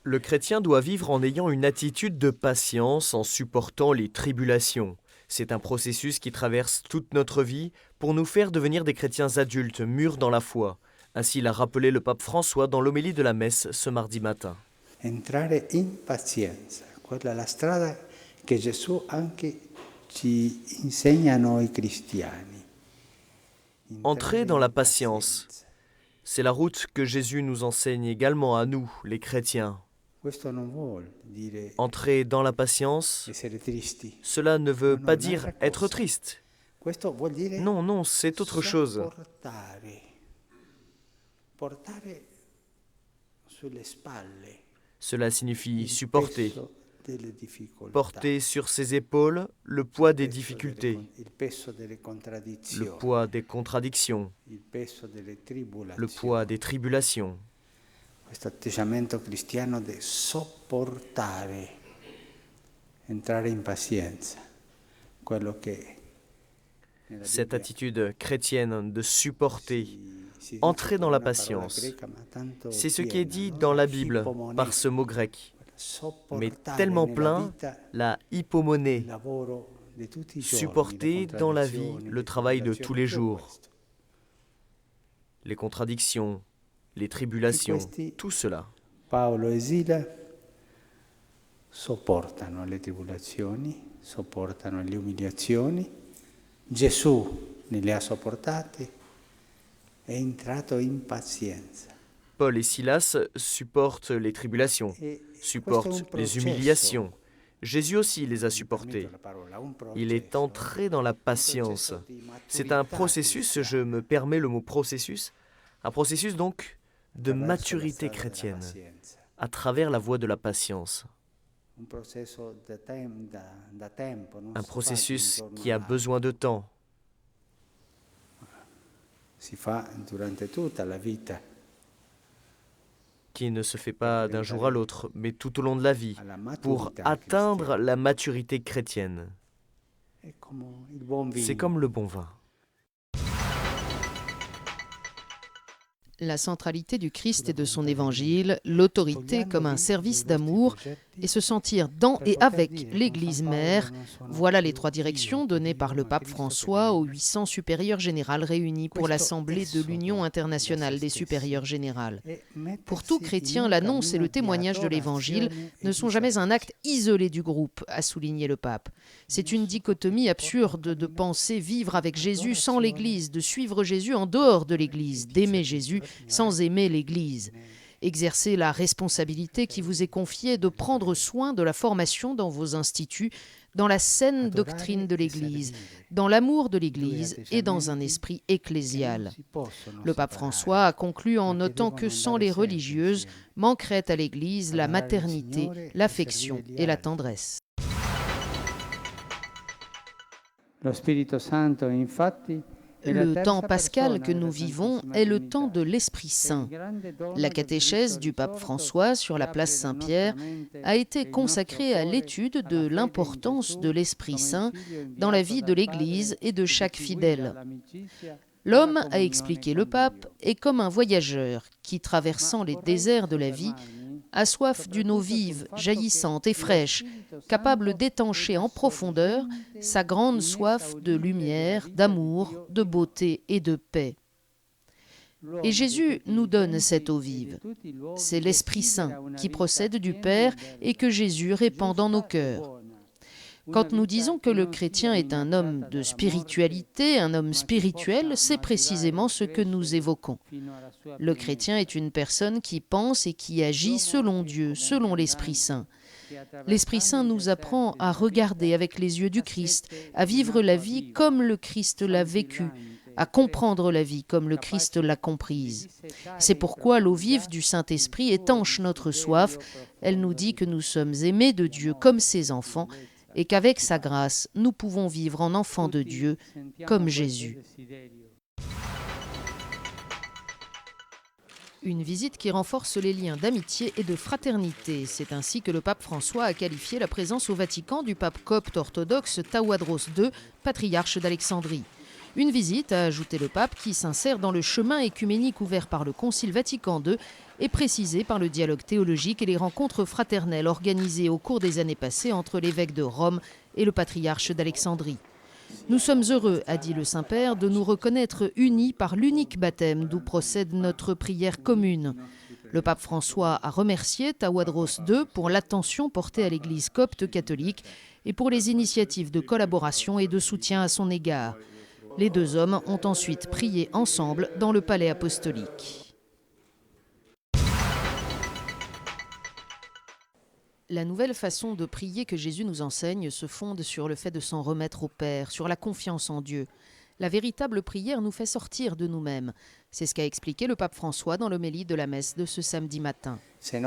Le chrétien doit vivre en ayant une attitude de patience, en supportant les tribulations. C'est un processus qui traverse toute notre vie pour nous faire devenir des chrétiens adultes, mûrs dans la foi. Ainsi l'a rappelé le pape François dans l'homélie de la messe ce mardi matin. Entrare in pazienza, quella è la strada che Gesù anche ci insegna a noi cristiani. Entrer dans la patience, c'est la route que Jésus nous enseigne également à nous, les chrétiens. Entrer dans la patience, cela ne veut pas dire être triste. Non, non, c'est autre chose. Cela signifie supporter, porter sur ses épaules le poids des difficultés, le poids des contradictions, le poids des tribulations. Questo atteggiamento cristiano di sopportare, entrare in pazienza, quello che cette attitude chrétienne de supporter, entrer dans la patience, c'est ce qui est dit dans la Bible par ce mot grec, mais tellement plein, la hypomonée, supporter dans la vie le travail de tous les jours, les contradictions, les tribulations, tout cela. Paolo e Sila sopportano le tribolazioni, sopportano le umiliazioni. Gesù ne le ha sopportate, è entrato in pazienza. Paul et Silas supportent les tribulations, supportent les humiliations. Jésus aussi les a supportées. Il est entré dans la patience. C'est un processus, je me permets le mot processus, un processus donc de maturité chrétienne, à travers la voie de la patience. Un processus qui a besoin de temps. Qui ne se fait pas d'un jour à l'autre, mais tout au long de la vie, pour atteindre la maturité chrétienne. C'est comme le bon vin. La centralité du Christ et de son évangile, l'autorité comme un service d'amour et se sentir dans et avec l'Église mère, voilà les 3 directions données par le pape François aux 800 supérieurs générales réunis pour l'Assemblée de l'Union internationale des supérieurs générales. Pour tout chrétien, l'annonce et le témoignage de l'Évangile ne sont jamais un acte isolé du groupe, a souligné le pape. C'est une dichotomie absurde de penser vivre avec Jésus sans l'Église, de suivre Jésus en dehors de l'Église, d'aimer Jésus sans aimer l'Église. Exercez la responsabilité qui vous est confiée de prendre soin de la formation dans vos instituts, dans la saine doctrine de l'Église, dans l'amour de l'Église et dans un esprit ecclésial. Le pape François a conclu en notant que sans les religieuses, manquerait à l'Église la maternité, l'affection et la tendresse. Lo Spirito Santo, infatti, Le temps pascal que nous vivons est le temps de l'Esprit Saint. La catéchèse du pape François sur la place Saint-Pierre a été consacrée à l'étude de l'importance de l'Esprit Saint dans la vie de l'Église et de chaque fidèle. L'homme, a expliqué le pape, est comme un voyageur qui, traversant les déserts de la vie, a soif d'une eau vive, jaillissante et fraîche, capable d'étancher en profondeur sa grande soif de lumière, d'amour, de beauté et de paix. Et Jésus nous donne cette eau vive. C'est l'Esprit Saint qui procède du Père et que Jésus répand dans nos cœurs. Quand nous disons que le chrétien est un homme de spiritualité, un homme spirituel, c'est précisément ce que nous évoquons. Le chrétien est une personne qui pense et qui agit selon Dieu, selon l'Esprit Saint. L'Esprit Saint nous apprend à regarder avec les yeux du Christ, à vivre la vie comme le Christ l'a vécue, à comprendre la vie comme le Christ l'a comprise. C'est pourquoi l'eau vive du Saint-Esprit étanche notre soif. Elle nous dit que nous sommes aimés de Dieu comme ses enfants, et qu'avec sa grâce, nous pouvons vivre en enfants de Dieu, comme Jésus. Une visite qui renforce les liens d'amitié et de fraternité. C'est ainsi que le pape François a qualifié la présence au Vatican du pape copte orthodoxe Tawadros II, patriarche d'Alexandrie. Une visite, a ajouté le pape, qui s'insère dans le chemin écuménique ouvert par le Concile Vatican II et précisé par le dialogue théologique et les rencontres fraternelles organisées au cours des années passées entre l'évêque de Rome et le patriarche d'Alexandrie. Nous sommes heureux, a dit le Saint-Père, de nous reconnaître unis par l'unique baptême d'où procède notre prière commune. Le pape François a remercié Tawadros II pour l'attention portée à l'Église copte catholique et pour les initiatives de collaboration et de soutien à son égard. Les deux hommes ont ensuite prié ensemble dans le palais apostolique. La nouvelle façon de prier que Jésus nous enseigne se fonde sur le fait de s'en remettre au Père, sur la confiance en Dieu. La véritable prière nous fait sortir de nous-mêmes. C'est ce qu'a expliqué le pape François dans l'homélie de la messe de ce samedi matin. Si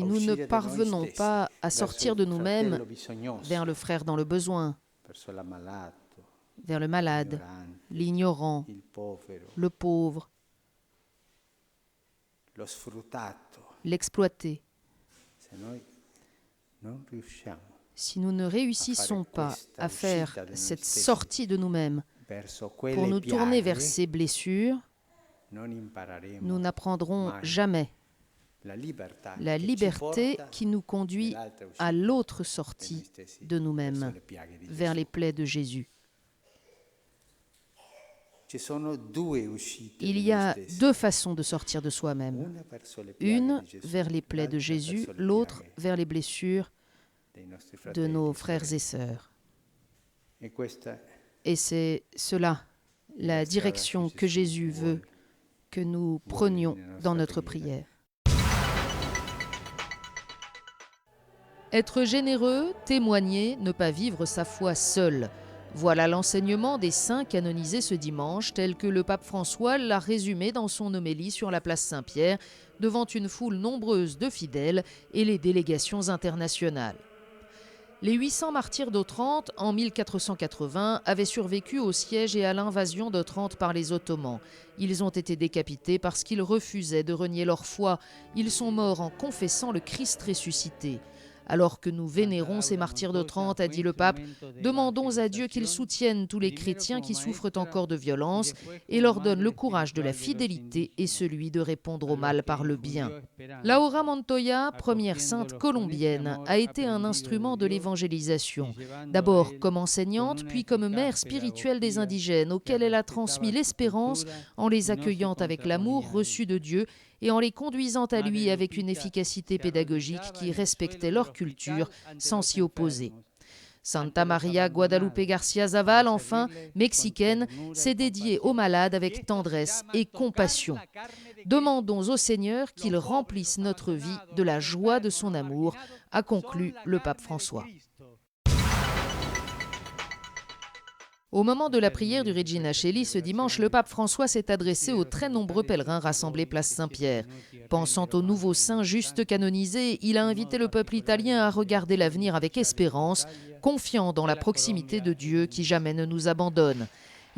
nous ne parvenons pas à sortir de nous-mêmes vers le frère dans le besoin, vers le malade, l'ignorant, le pauvre, l'exploité, si nous ne réussissons pas à faire cette sortie de nous-mêmes pour nous tourner vers ces blessures, nous n'apprendrons jamais la liberté qui nous conduit à l'autre sortie de nous-mêmes, vers les plaies de Jésus. Il y a deux façons de sortir de soi-même. Une vers les plaies de Jésus, l'autre vers les blessures de nos frères et sœurs. Et c'est cela, la direction que Jésus veut que nous prenions dans notre prière. Être généreux, témoigner, ne pas vivre sa foi seul. Voilà l'enseignement des saints canonisés ce dimanche, tel que le pape François l'a résumé dans son homélie sur la place Saint-Pierre, devant une foule nombreuse de fidèles et les délégations internationales. Les 800 martyrs d'Otrante, en 1480, avaient survécu au siège et à l'invasion d'Otrante par les Ottomans. Ils ont été décapités parce qu'ils refusaient de renier leur foi. Ils sont morts en confessant le Christ ressuscité. Alors que nous vénérons ces martyrs d'Otrante, a dit le pape, demandons à Dieu qu'il soutienne tous les chrétiens qui souffrent encore de violence et leur donne le courage de la fidélité et celui de répondre au mal par le bien. Laura Montoya, première sainte colombienne, a été un instrument de l'évangélisation. D'abord comme enseignante, puis comme mère spirituelle des indigènes, auxquels elle a transmis l'espérance en les accueillant avec l'amour reçu de Dieu et en les conduisant à lui avec une efficacité pédagogique qui respectait leur culture sans s'y opposer. Santa Maria Guadalupe Garcia Zaval, enfin, mexicaine, s'est dédiée aux malades avec tendresse et compassion. Demandons au Seigneur qu'il remplisse notre vie de la joie de son amour, a conclu le pape François. Au moment de la prière du Regina Coeli ce dimanche, le pape François s'est adressé aux très nombreux pèlerins rassemblés place Saint-Pierre. Pensant aux nouveaux saints justes canonisés, il a invité le peuple italien à regarder l'avenir avec espérance, confiant dans la proximité de Dieu qui jamais ne nous abandonne.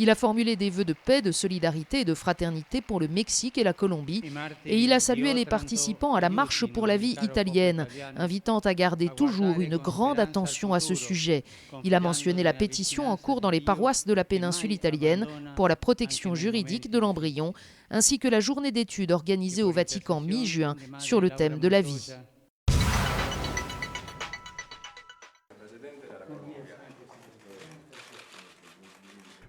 Il a formulé des vœux de paix, de solidarité et de fraternité pour le Mexique et la Colombie, et il a salué les participants à la marche pour la vie italienne, invitant à garder toujours une grande attention à ce sujet. Il a mentionné la pétition en cours dans les paroisses de la péninsule italienne pour la protection juridique de l'embryon, ainsi que la journée d'études organisée au Vatican mi-juin sur le thème de la vie.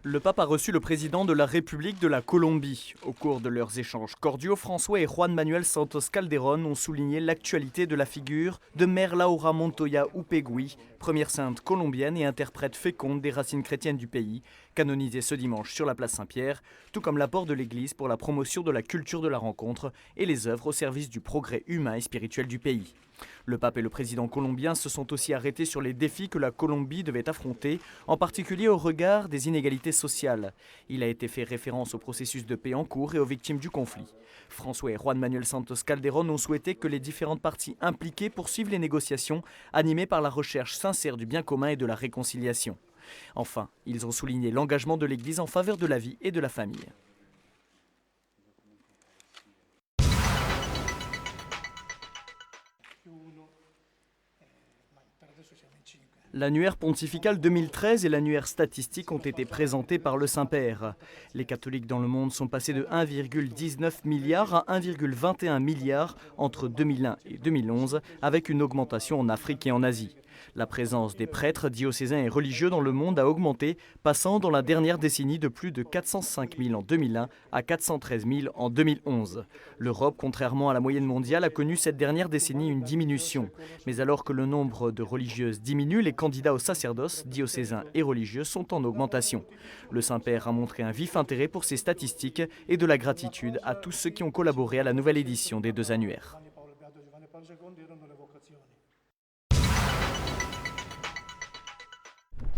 Le pape a reçu le président de la République de la Colombie. Au cours de leurs échanges cordiaux, François et Juan Manuel Santos Calderón ont souligné l'actualité de la figure de Mère Laura Montoya Upegui, première sainte colombienne et interprète féconde des racines chrétiennes du pays, canonisée ce dimanche sur la place Saint-Pierre, tout comme l'apport de l'Église pour la promotion de la culture de la rencontre et les œuvres au service du progrès humain et spirituel du pays. Le pape et le président colombien se sont aussi arrêtés sur les défis que la Colombie devait affronter, en particulier au regard des inégalités sociales. Il a été fait référence au processus de paix en cours et aux victimes du conflit. François et Juan Manuel Santos Calderón ont souhaité que les différentes parties impliquées poursuivent les négociations, animées par la recherche sincère du bien commun et de la réconciliation. Enfin, ils ont souligné l'engagement de l'Église en faveur de la vie et de la famille. L'annuaire pontifical 2013 et l'annuaire statistique ont été présentés par le Saint-Père. Les catholiques dans le monde sont passés de 1,19 milliard à 1,21 milliard entre 2001 et 2011, avec une augmentation en Afrique et en Asie. La présence des prêtres, diocésains et religieux dans le monde a augmenté, passant dans la dernière décennie de plus de 405 000 en 2001 à 413 000 en 2011. L'Europe, contrairement à la moyenne mondiale, a connu cette dernière décennie une diminution. Mais alors que le nombre de religieuses diminue, les candidats au sacerdoce, diocésains et religieux, sont en augmentation. Le Saint-Père a montré un vif intérêt pour ces statistiques et de la gratitude à tous ceux qui ont collaboré à la nouvelle édition des deux annuaires.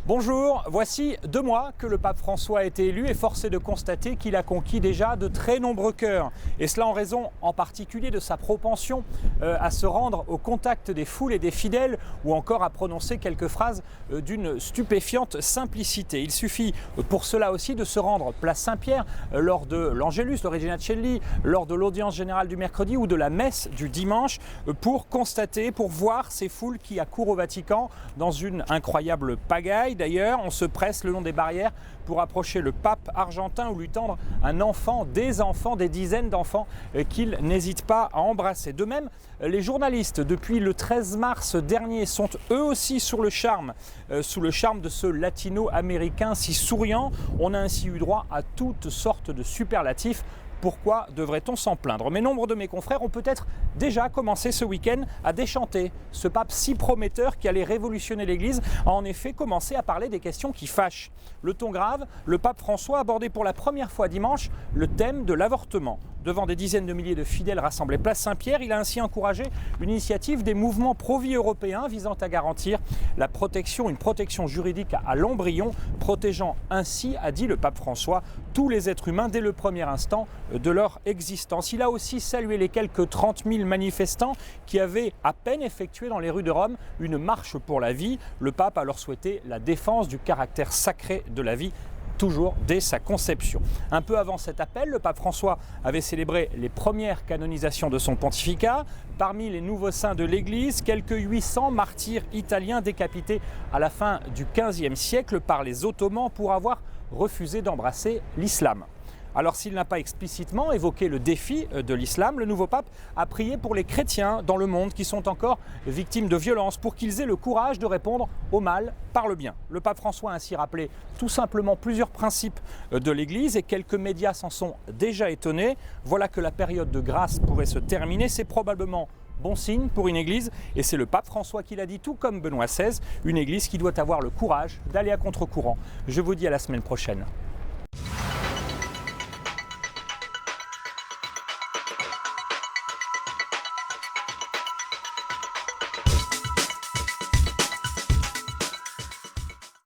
Bonjour, voici 2 mois que le pape François a été élu et force est de constater qu'il a conquis déjà de très nombreux cœurs. Et cela en raison en particulier de sa propension à se rendre au contact des foules et des fidèles ou encore à prononcer quelques phrases d'une stupéfiante simplicité. Il suffit pour cela aussi de se rendre place Saint-Pierre lors de l'Angélus, le Regina Coeli, lors de l'audience générale du mercredi ou de la messe du dimanche pour constater, pour voir ces foules qui accourent au Vatican dans une incroyable pagaille. D'ailleurs, on se presse le long des barrières pour approcher le pape argentin ou lui tendre un enfant, des dizaines d'enfants qu'il n'hésite pas à embrasser. De même, les journalistes, depuis le 13 mars dernier, sont eux aussi sous le charme de ce latino-américain si souriant. On a ainsi eu droit à toutes sortes de superlatifs. Pourquoi devrait-on s'en plaindre? Mais nombre de mes confrères ont peut-être déjà commencé ce week-end à déchanter. Ce pape si prometteur qui allait révolutionner l'Église a en effet commencé à parler des questions qui fâchent. Le ton grave, le pape François a abordé pour la première fois dimanche le thème de l'avortement. Devant des dizaines de milliers de fidèles rassemblés place Saint-Pierre, il a ainsi encouragé une initiative des mouvements pro-vie européens visant à garantir une protection juridique à l'embryon, protégeant ainsi, a dit le pape François, tous les êtres humains dès le premier instant de leur existence. Il a aussi salué les quelques 30 000 manifestants qui avaient à peine effectué dans les rues de Rome une marche pour la vie. Le pape a leur souhaité la défense du caractère sacré de la vie, toujours dès sa conception. Un peu avant cet appel, le pape François avait célébré les premières canonisations de son pontificat. Parmi les nouveaux saints de l'Église, quelques 800 martyrs italiens décapités à la fin du XVe siècle par les Ottomans pour avoir refusé d'embrasser l'islam. Alors s'il n'a pas explicitement évoqué le défi de l'islam, le nouveau pape a prié pour les chrétiens dans le monde qui sont encore victimes de violences, pour qu'ils aient le courage de répondre au mal par le bien. Le pape François a ainsi rappelé tout simplement plusieurs principes de l'Église et quelques médias s'en sont déjà étonnés. Voilà que la période de grâce pourrait se terminer, c'est probablement bon signe pour une Église, et c'est le pape François qui l'a dit, tout comme Benoît XVI, une Église qui doit avoir le courage d'aller à contre-courant. Je vous dis à la semaine prochaine.